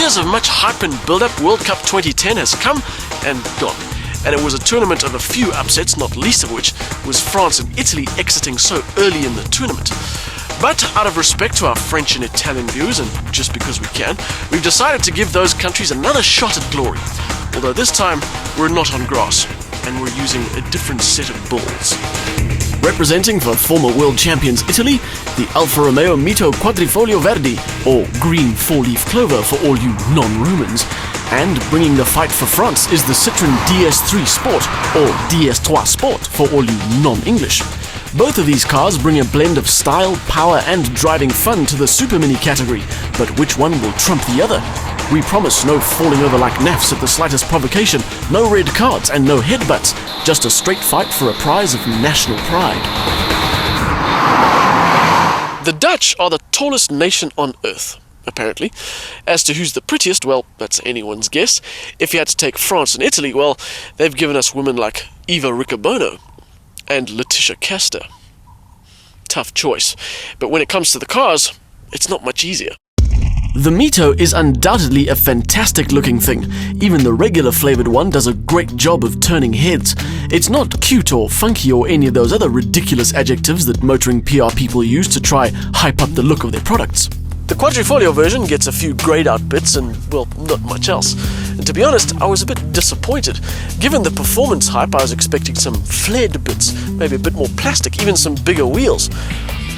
years of much hype and build-up, World Cup 2010 has come and gone. And it was a tournament of a few upsets, not least of which was France and Italy exiting so early in the tournament. But out of respect to our French and Italian viewers, and just because we can, we've decided to give those countries another shot at glory. Although this time, we're not on grass, and we're using a different set of balls. Representing for former world champions Italy, the Alfa Romeo Mito QFV, or green four-leaf clover for all you non-Romans. And bringing the fight for France is the Citroen DS3 Sport, or DS3 Sport for all you non-English. Both of these cars bring a blend of style, power and driving fun to the Super Mini category, but which one will trump the other? We promise no falling over like naffs at the slightest provocation, no red cards and no headbutts, just a straight fight for a prize of national pride. The Dutch are the tallest nation on earth, apparently. As to who's the prettiest, well, that's anyone's guess. If you had to take France and Italy, well, they've given us women like Eva Riccobono and Letitia Casta. Tough choice. But when it comes to the cars, it's not much easier. The Mito is undoubtedly a fantastic looking thing. Even the regular flavoured one does a great job of turning heads. It's not cute or funky or any of those other ridiculous adjectives that motoring PR people use to try hype up the look of their products. The Quadrifoglio version gets a few greyed out bits and, well, not much else. And to be honest, I was a bit disappointed. Given the performance hype, I was expecting some flared bits, maybe a bit more plastic, even some bigger wheels.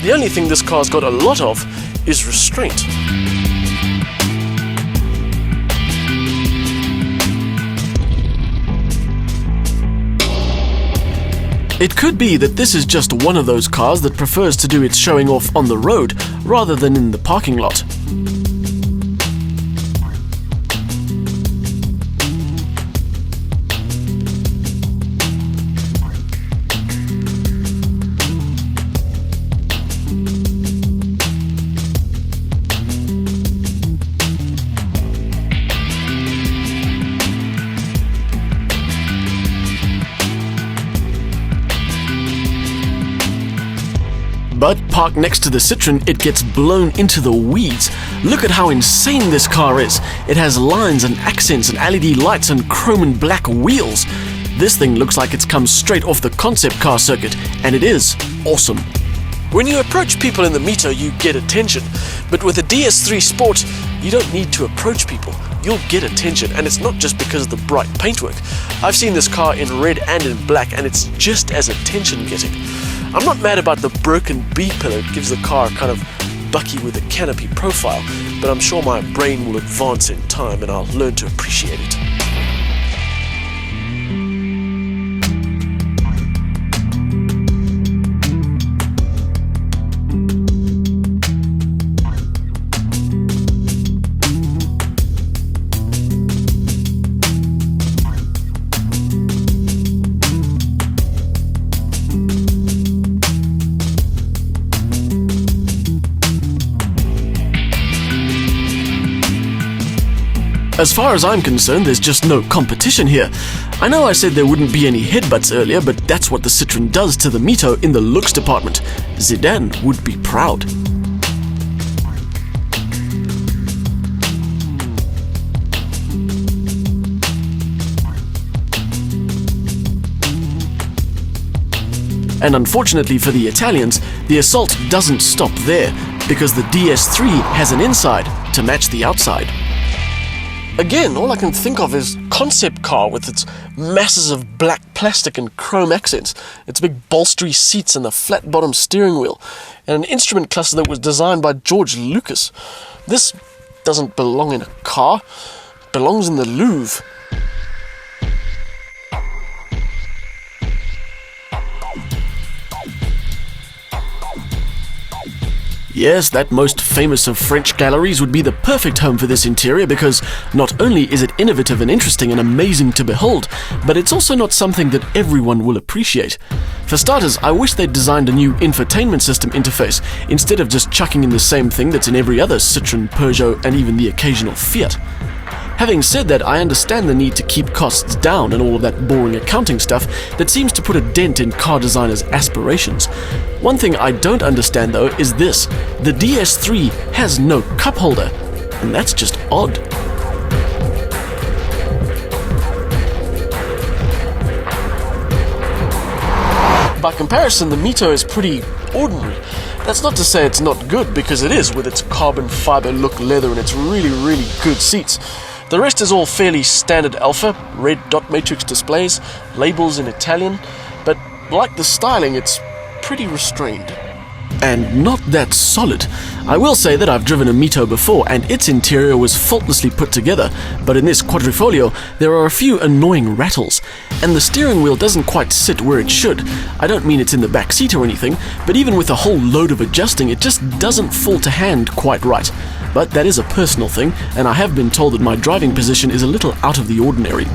The only thing this car's got a lot of is restraint. It could be that this is just one of those cars that prefers to do its showing off on the road rather than in the parking lot. But parked next to the Citroen, it gets blown into the weeds. Look at how insane this car is. It has lines and accents and LED lights and chrome and black wheels. This thing looks like it's come straight off the concept car circuit, and it is awesome. When you approach people in the Mito, you get attention. But with the DS3 Sport, you don't need to approach people. You'll get attention, and it's not just because of the bright paintwork. I've seen this car in red and in black, and it's just as attention-getting. I'm not mad about the broken B-pillar. It gives the car a kind of bucky with a canopy profile, but I'm sure my brain will advance in time and I'll learn to appreciate it. As far as I'm concerned, there's just no competition here. I know I said there wouldn't be any headbutts earlier, but that's what the Citroen does to the Mito in the looks department. Zidane would be proud. And unfortunately for the Italians, the assault doesn't stop there, because the DS3 has an inside to match the outside. Again, all I can think of is concept car with its masses of black plastic and chrome accents, its big bolstery seats and the flat bottom steering wheel, and an instrument cluster that was designed by George Lucas. This doesn't belong in a car, it belongs in the Louvre. Yes, that most famous of French galleries would be the perfect home for this interior because not only is it innovative and interesting and amazing to behold, but it's also not something that everyone will appreciate. For starters, I wish they'd designed a new infotainment system interface instead of just chucking in the same thing that's in every other Citroen, Peugeot and even the occasional Fiat. Having said that, I understand the need to keep costs down and all of that boring accounting stuff that seems to put a dent in car designers' aspirations. One thing I don't understand though is this: the DS3 has no cup holder, and that's just odd. by comparison, the Mito is pretty ordinary. That's not to say it's not good, because it is, with its carbon fiber look leather and its really, really good seats. The rest is all fairly standard Alfa, red dot matrix displays, labels in Italian, but like the styling, it's pretty restrained. And not that solid. I will say that I've driven a Mito before and its interior was faultlessly put together, but in this quadrifoglio there are a few annoying rattles, and the steering wheel doesn't quite sit where it should. I don't mean it's in the back seat or anything, but even with a whole load of adjusting, it just doesn't fall to hand quite right. But that is a personal thing, and I have been told that my driving position is a little out of the ordinary.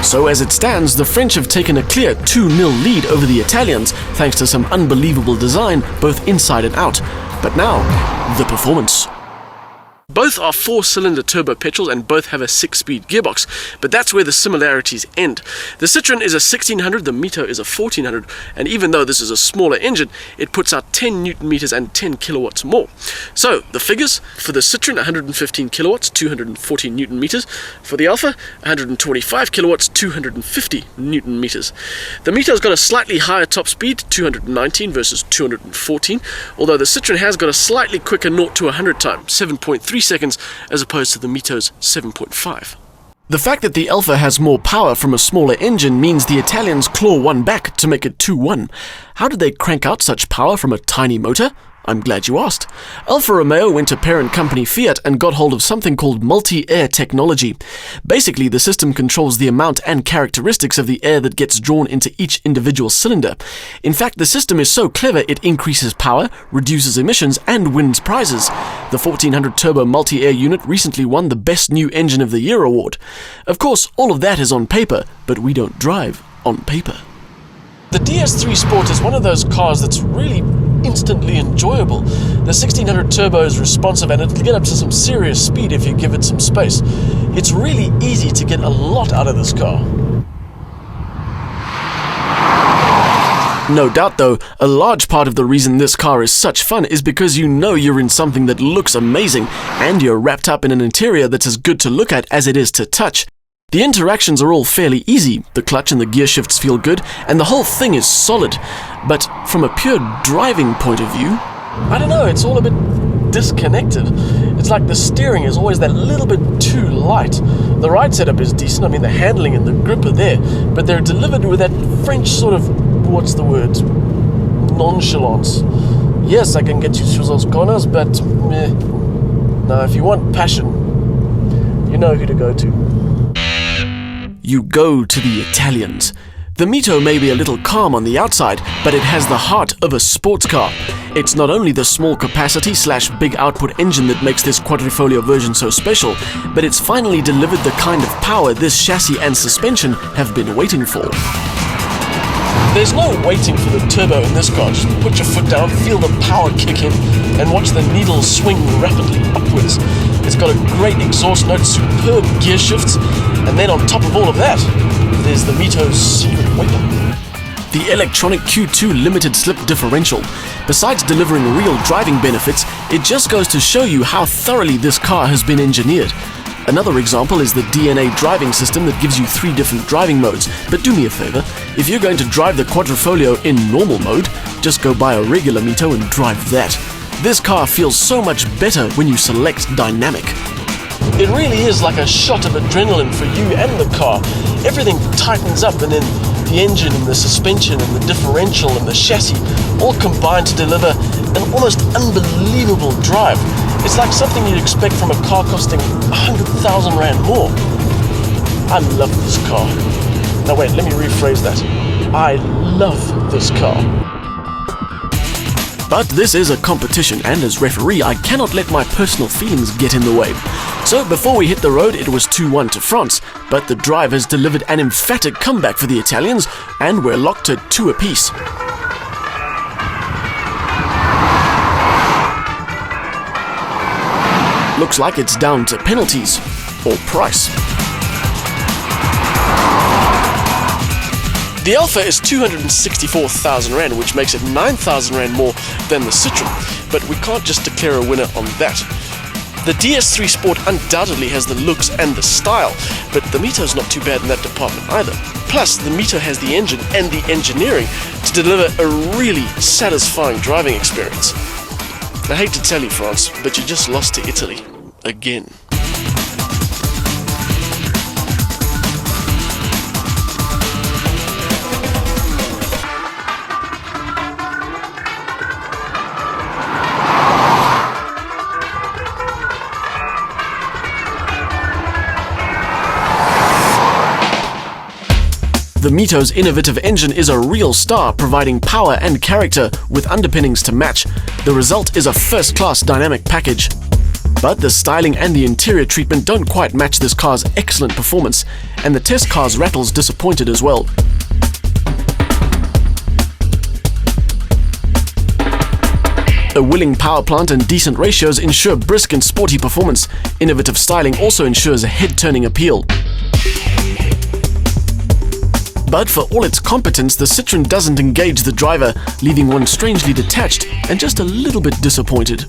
So as it stands, the French have taken a clear 2-0 lead over the Italians thanks to some unbelievable design both inside and out. But now, the performance. Both are 4-cylinder turbo petrol and both have a 6-speed gearbox, but that's where the similarities end. The Citroen is a 1600, the Mito is a 1400, and even though this is a smaller engine, it puts out 10 Newton meters and 10 kilowatts more. So, the figures: for the Citroen, 115 kilowatts, 214 Newton meters; for the Alfa, 125 kilowatts, 250 Newton meters. The Mito's got a slightly higher top speed, 219 versus 214, although the Citroen has got a slightly quicker 0 to 100 time, 7.3 seconds, as opposed to the Mito's 7.5. The fact that the Alfa has more power from a smaller engine means the Italians claw one back to make it 2-1. How did they crank out such power from a tiny motor? I'm glad you asked. Alfa Romeo went to parent company Fiat and got hold of something called multi-air technology. Basically, the system controls the amount and characteristics of the air that gets drawn into each individual cylinder. In fact, the system is so clever it increases power, reduces emissions, and wins prizes. The 1400 turbo multi-air unit recently won the Best New Engine of the Year award. Of course, all of that is on paper, but we don't drive on paper. The DS3 Sport is one of those cars that's really instantly enjoyable. The 1600 turbo is responsive and it'll get up to some serious speed if you give it some space. It's really easy to get a lot out of this car. No doubt though, a large part of the reason this car is such fun is because you know you're in something that looks amazing and you're wrapped up in an interior that's as good to look at as it is to touch. The interactions are all fairly easy, the clutch and the gear shifts feel good, and the whole thing is solid. But from a pure driving point of view, I don't know, it's all a bit disconnected. It's like the steering is always that little bit too light. The ride setup is decent, I mean the handling and the grip are there, but they're delivered with that French sort of, what's the word, nonchalance. Yes, I can get you through those corners, but now if you want passion, you know who to go to. You go to the Italians. The Mito may be a little calm on the outside, but it has the heart of a sports car. It's not only the small capacity / big output engine that makes this quadrifoglio version so special, but it's finally delivered the kind of power this chassis and suspension have been waiting for. There's no waiting for the turbo in this car. Just put your foot down, feel the power kick in, and watch the needles swing rapidly upwards. It's got a great exhaust note, superb gear shifts, and then on top of all of that, there's the Mito's secret weapon. The electronic Q2 limited slip differential. Besides delivering real driving benefits, it just goes to show you how thoroughly this car has been engineered. Another example is the DNA driving system that gives you 3 different driving modes. But do me a favor, if you're going to drive the quadrifoglio in normal mode, just go buy a regular Mito and drive that. This car feels so much better when you select dynamic. It really is like a shot of adrenaline for you and the car. Everything tightens up, and then the engine and the suspension and the differential and the chassis all combine to deliver an almost unbelievable drive. It's like something you'd expect from a car costing 100,000 Rand more. I love this car. Now wait, let me rephrase that. I love this car. But this is a competition, and as referee, I cannot let my personal feelings get in the way. So before we hit the road, it was 2-1 to France, but the drive has delivered an emphatic comeback for the Italians, and we're locked at 2 apiece. Looks like it's down to penalties. or price. The Alpha is 264,000 Rand, which makes it 9,000 Rand more than the Citroen, but we can't just declare a winner on that. The DS3 Sport undoubtedly has the looks and the style, but the Mito's not too bad in that department either. Plus, the Mito has the engine and the engineering to deliver a really satisfying driving experience. I hate to tell you, France, but you just lost to Italy. Again. The Mito's innovative engine is a real star, providing power and character with underpinnings to match. The result is a first-class dynamic package. But the styling and the interior treatment don't quite match this car's excellent performance, and the test car's rattles disappointed as well. A willing power plant and decent ratios ensure brisk and sporty performance. Innovative styling also ensures a head-turning appeal. But for all its competence, the Citroen doesn't engage the driver, leaving one strangely detached and just a little bit disappointed.